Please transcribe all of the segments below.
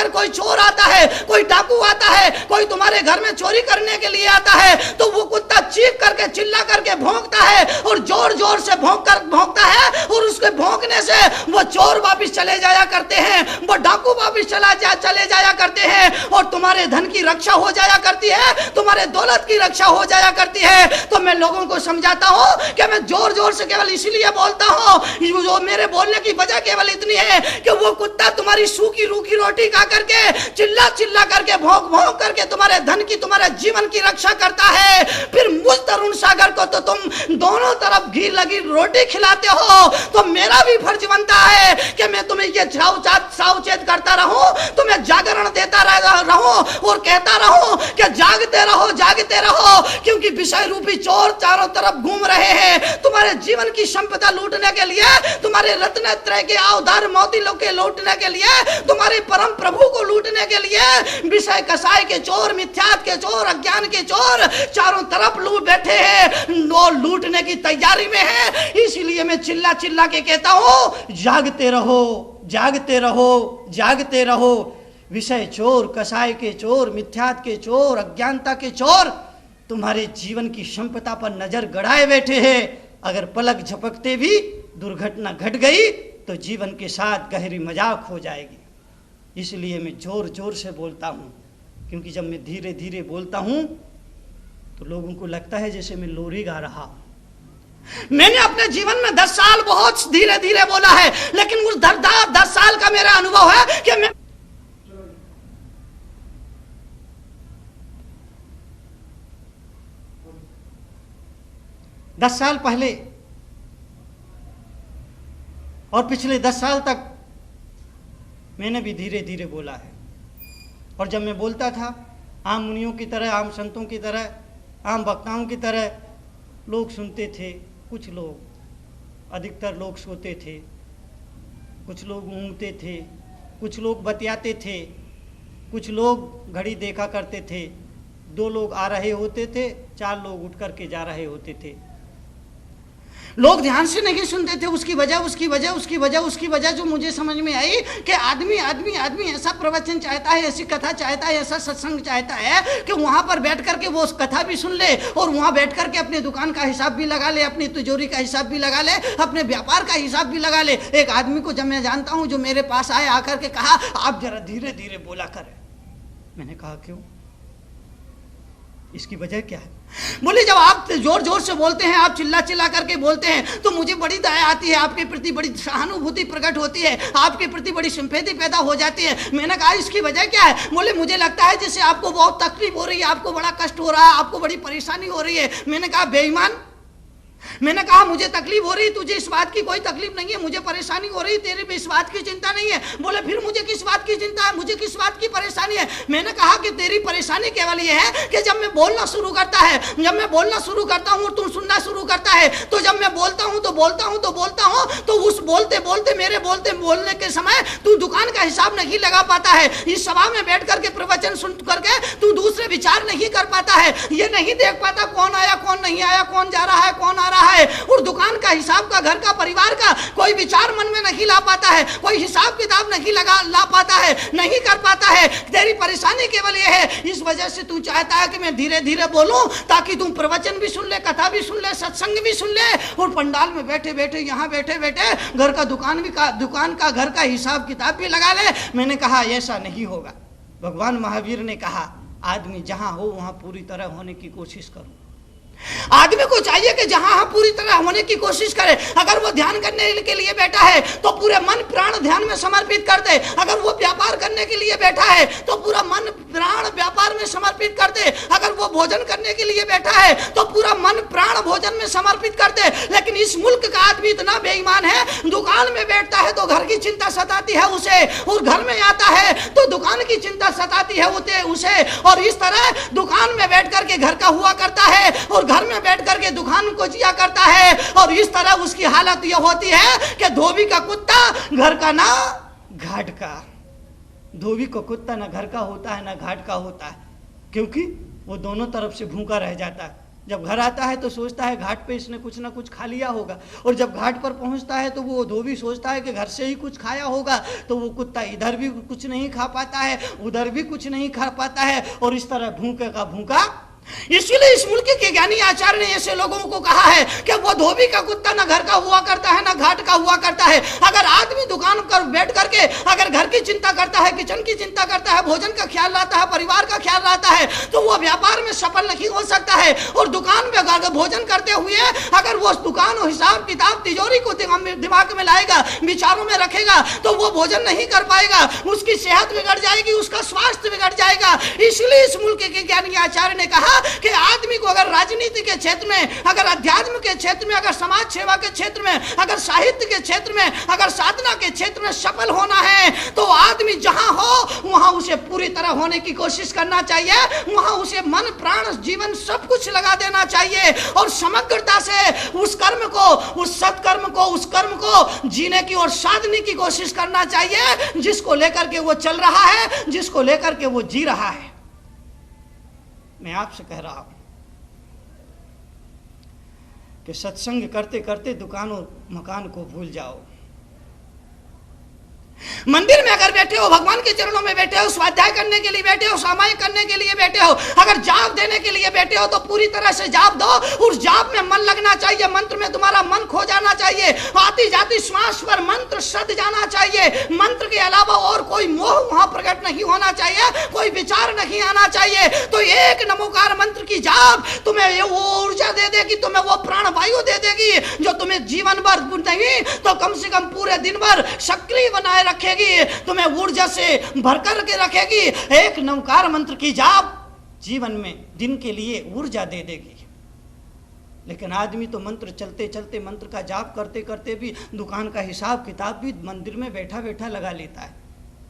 अगर कोई चोर आता है, कोई डाकू आता है, कोई तुम्हारे घर में चोरी करने के लिए आता है, तो वो कुत्ता चीख करके चिल्ला करके भौंकता है और जोर जोर से भौंकता है, और उसके भौंकने से वो चोर वापिस चले जाया करते हैं, वो डाकू वापिस चले जाया करते हैं, और तुम्हारे धन की रक्षा हो जाया करती है, तुम्हारे दौलत की रक्षा हो जाया करती है। तो मैं लोगों को समझाता हूं कि मैं जोर जोर से केवल इसलिए बोलता हूं, जो मेरे बोलने की वजह केवल इतनी है कि वो कुत्ता तुम्हारी सूखी रूखी रोटी खा करके चिल्ला चिल्ला करके भौंक भौंक करके तुम्हारे धन की, तुम्हारे जीवन की रक्षा करता है। फिर मुझ तरुण सागर को तो तुम दोनों तरफ घी लगी रोटी खिलाते हो, तो मेरा भी फर्ज बनता है कि मैं तुम्हें ये सावचेत करता रहूं, तुम्हें जागरण देता रहूं और कहता रहूं कि जागते रहो, जागते रहो, क्योंकि विषय रूपी चोर चारों तरफ घूम रहे हैं तुम्हारे जीवन की संपदा लूटने के लिए, तुम्हारे रत्नत्रय के अवतार मोती लोग के लूटने के लिए, तुम्हारे परम प्रभु को लूटने के लिए। विषय कसाय के चोर, मिथ्यात के चोर, अज्ञान के चोर चारों तरफ लूट बैठे हैं और लूटने की तैयारी में है। इसीलिए मैं चिल्ला चिल्ला के कहता हूं, जागते रहो, जागते रहो, जागते रहो। विषय चोर, कसाय के चोर, मिथ्यात के चोर, अज्ञानता के चोर तुम्हारे जीवन की संपदा पर नजर गड़ाए बैठे हैं। अगर पलक झपकते भी दुर्घटना घट गई तो जीवन के साथ गहरी मजाक हो जाएगी। इसलिए मैं जोर जोर से बोलता हूँ, क्योंकि जब मैं धीरे धीरे बोलता हूँ तो लोगों को लगता है जैसे मैं लोरी गा रहा हूँ। मैंने अपने जीवन में 10 साल बहुत धीरे धीरे बोला है, लेकिन उस 10 साल का मेरा अनुभव है कि मैं 10 साल पहले और पिछले 10 साल तक मैंने भी धीरे धीरे बोला है। और जब मैं बोलता था आम मुनियों की तरह, आम संतों की तरह, आम वक्ताओं की तरह, लोग सुनते थे। कुछ लोग, अधिकतर लोग सोते थे, कुछ लोग ऊँगते थे, कुछ लोग बतियाते थे, कुछ लोग घड़ी देखा करते थे। 2 लोग आ रहे होते थे, 4 लोग उठ करके जा रहे होते थे। लोग ध्यान से नहीं सुनते थे। उसकी वजह जो मुझे समझ में आई कि आदमी ऐसा प्रवचन चाहता है, ऐसी कथा चाहता है, ऐसा सत्संग चाहता है कि वहाँ पर बैठ करके वो उस कथा भी सुन ले और वहाँ बैठ करके अपने दुकान का हिसाब भी लगा ले, अपनी तिजोरी का हिसाब भी लगा ले, अपने व्यापार का हिसाब भी लगा ले। एक आदमी को जब मैं जानता हूँ, जो मेरे पास आए, आकर के कहा आप जरा धीरे धीरे बोला करें। मैंने कहा क्यों, इसकी वजह क्या है? बोले जब आप जोर जोर से बोलते हैं, आप चिल्ला चिल्ला करके बोलते हैं, तो मुझे बड़ी दया आती है, आपके प्रति बड़ी सहानुभूति प्रकट होती है, आपके प्रति बड़ी सिंपैथी पैदा हो जाती है। मैंने कहा इसकी वजह क्या है? बोले मुझे लगता है जैसे आपको बहुत तकलीफ हो रही है, आपको बड़ा कष्ट हो रहा है, आपको बड़ी परेशानी हो रही है। मैंने कहा बेईमान, मैंने कहा मुझे तकलीफ हो रही, तुझे इस बात की कोई तकलीफ नहीं है, मुझे परेशानी हो रही, तेरे भी इस बात की चिंता नहीं है। बोले फिर मुझे किस बात की चिंता है, मुझे किस बात की परेशानी है? मैंने कहा कि तेरी परेशानी केवल ये है कि जब मैं बोलना शुरू करता है, जब मैं बोलना शुरू करता हूँ, तू सुनना शुरू करता है, तो जब मैं बोलता हूँ तो उस बोलते बोलते मेरे बोलने के समय तू दुकान का हिसाब नहीं लगा पाता है। इस सभा में बैठ करके प्रवचन सुन करके तू दूसरे विचार नहीं कर पाता है, ये नहीं देख पाता कौन आया कौन नहीं आया, कौन जा रहा है कौन आ रहा है, और दुकान का हिसाब का, घर का, परिवार का कोई विचार मन में नहीं ला पाता है, कोई हिसाब किताब नहीं ला पाता है, नहीं कर पाता है। तेरी परेशानी केवल ये है। इस वजह से तू चाहता है कि मैं धीरे धीरे बोलूं ताकि तुम प्रवचन भी सुन ले, कथा भी सुन ले, सत्संग भी सुन ले, और पंडाल में बैठे बैठे, यहाँ बैठे बैठे घर का, दुकान का घर का हिसाब किताब भी लगा ले। मैंने कहा ऐसा नहीं होगा। भगवान महावीर ने कहा आदमी जहां हो वहां पूरी तरह होने की कोशिश करो। आदमी को चाहिए कि जहां पूरी तरह होने की कोशिश करे। अगर वो ध्यान करने के लिए बैठा है तो पूरे मन प्राण ध्यान में समर्पित कर दे। अगर वो व्यापार करने के लिए बैठा है तो पूरा मन प्राण व्यापार में समर्पित कर दे। अगर वो भोजन करने के लिए बैठा है तो पूरा मन प्राण भोजन में समर्पित कर दे। लेकिन इस मुल्क का आदमी इतना बेईमान है, दुकान में बैठता है तो घर की चिंता सताती है उसे, और घर में आता है तो दुकान की चिंता सताती है उसे, और इस तरह दुकान में बैठ करके घर का हुआ करता है और घर में बैठ करके दुकान को जिया करता है। और इस तरह उसकी हालत यह होती है कि धोबी का कुत्ता घर का ना घाट का। धोबी का कुत्ता ना घर का होता है ना घाट का होता है, क्योंकि वो दोनों तरफ से भूखा रह जाता है। जब घर आता है तो सोचता है घाट पे इसने कुछ ना कुछ खा लिया होगा, और जब घाट पर पहुंचता है तो वो धोबी सोचता है कि घर से ही कुछ खाया होगा, तो वो कुत्ता इधर भी कुछ नहीं खा पाता है, उधर भी कुछ नहीं खा पाता है, और इस तरह भूखे का भूखा। इसलिए इस मुल्क के ज्ञानी आचार्य ने ऐसे लोगों को कहा है कि वो धोबी का कुत्ता ना घर का हुआ करता है ना घाट का हुआ करता है। अगर आदमी दुकान पर बैठ करके अगर घर की चिंता करता है, किचन की चिंता करता है, भोजन का ख्याल रखता है, परिवार का ख्याल रखता है, तो वो व्यापार में सफल नहीं हो सकता है। और दुकान में अगर भोजन करते हुए अगर वो दुकान और हिसाब किताब तिजोरी को दिमाग में लाएगा, विचारों में रखेगा, तो वो भोजन नहीं कर पाएगा, उसकी सेहत बिगड़ जाएगी, उसका स्वास्थ्य बिगड़ जाएगा। इसलिए इस मुल्क के ज्ञानी आचार्य ने कहा कि आदमी को अगर राजनीति के क्षेत्र में, अगर अध्यात्म के क्षेत्र में, अगर समाज सेवा के क्षेत्र में, अगर साहित्य के क्षेत्र में, अगर साधना के क्षेत्र में सफल होना है, तो आदमी जहां हो वहां उसे पूरी तरह होने की कोशिश करना चाहिए, वहां उसे मन प्राण जीवन सब कुछ लगा देना चाहिए, और समग्रता से उस कर्म को, उस सत्कर्म को, उस कर्म को जीने की और साधने की कोशिश करना चाहिए जिसको लेकर के वो चल रहा है, जिसको लेकर के वो जी रहा है। मैं आपसे कह रहा हूं कि सत्संग करते करते दुकान और मकान को भूल जाओ। मंदिर में अगर बैठे हो, भगवान के चरणों में बैठे हो, स्वाध्याय करने के लिए बैठे हो, सामायिक करने के लिए बैठे हो, अगर जाप देने के लिए बैठे हो तो पूरी तरह से जाप दो। उस जाप में मन लगना चाहिए, मंत्र में तुम्हारा मन खो जाना चाहिए, आती जाती श्वास पर मंत्र सद जाना चाहिए। मंत्र के अलावा और कोई मोह वहां प्रकट नहीं होना चाहिए, कोई विचार नहीं आना चाहिए। तो एक नमोकार मंत्र की जाप तुम्हें वो ऊर्जा दे देगी, तुम्हें वो प्राण वायु दे देगी जो तुम्हें जीवन भर नहीं तो कम से कम पूरे दिन भर सक्रिय बनाए रखेगी, तुम्हें ऊर्जा से भर करके रखेगी। एक नमोकार मंत्र की जाप जीवन में दिन के लिए ऊर्जा दे देगी। लेकिन आदमी तो मंत्र चलते चलते, मंत्र का जाप करते करते भी दुकान का हिसाब किताब भी मंदिर में बैठा बैठा लगा लेता है।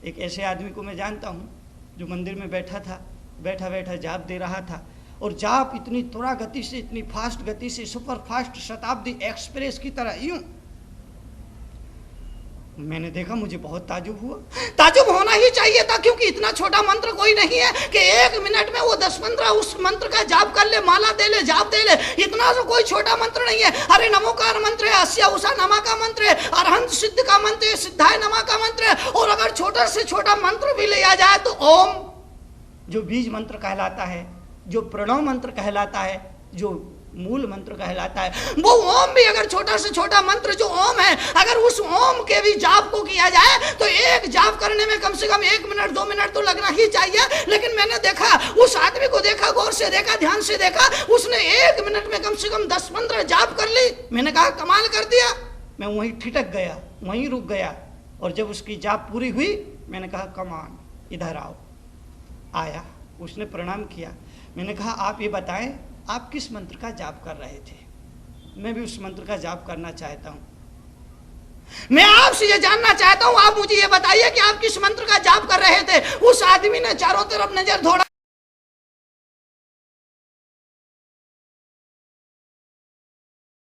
एक ऐसे आदमी को मैं जानता हूँ जो मंदिर में बैठा था, बैठा बैठा जाप दे रहा था, और जाप इतनी त्वरा गति से, इतनी फास्ट गति से, सुपर फास्ट शताब्दी एक्सप्रेस की तरह यूं मैंने देखा, मुझे बहुत ताजुब हुआ। ताजुब होना ही चाहिए था, क्योंकि इतना छोटा मंत्र कोई नहीं है कि 1 मिनट में वो 10-15 उस मंत्र का जाप कर ले, माला दे ले, जाप दे ले। इतना तो कोई छोटा मंत्र नहीं है। अरे नमोकार मंत्र है, अस्या उषा नमा का मंत्र है, अरहंत सिद्ध का मंत्र है, सिद्धाय नमा का मंत्र है, और अगर छोटा से छोटा मंत्र भी लिया जाए तो ओम जो बीज मंत्र कहलाता है, जो प्रणव मंत्र कहलाता है, जो मूल मंत्र कहलाता है, वो ओम भी अगर छोटा से छोटा मंत्र जो ओम है, अगर उस ओम के भी जाप को किया जाए तो एक जाप करने में कम से कम 1 मिनट 2 मिनट तो लगना ही चाहिए। लेकिन मैंने देखा, उस आदमी को देखा, गौर से देखा, ध्यान से देखा, उसने 1 मिनट में कम से कम 10-15 जाप कर ली। मैंने कहा कमाल कर दिया। मैं वहीं ठिठक गया, वहीं रुक गया, और जब उसकी जाप पूरी हुई मैंने कहा कमान इधर आओ। आया, उसने प्रणाम किया। मैंने कहा आप ये बताएं आप किस मंत्र का जाप कर रहे थे? मैं भी उस मंत्र का जाप करना चाहता हूं। मैं आपसे ये जानना चाहता हूं, आप मुझे ये बताइए कि आप किस मंत्र का जाप कर रहे थे। उस आदमी ने चारों तरफ नजर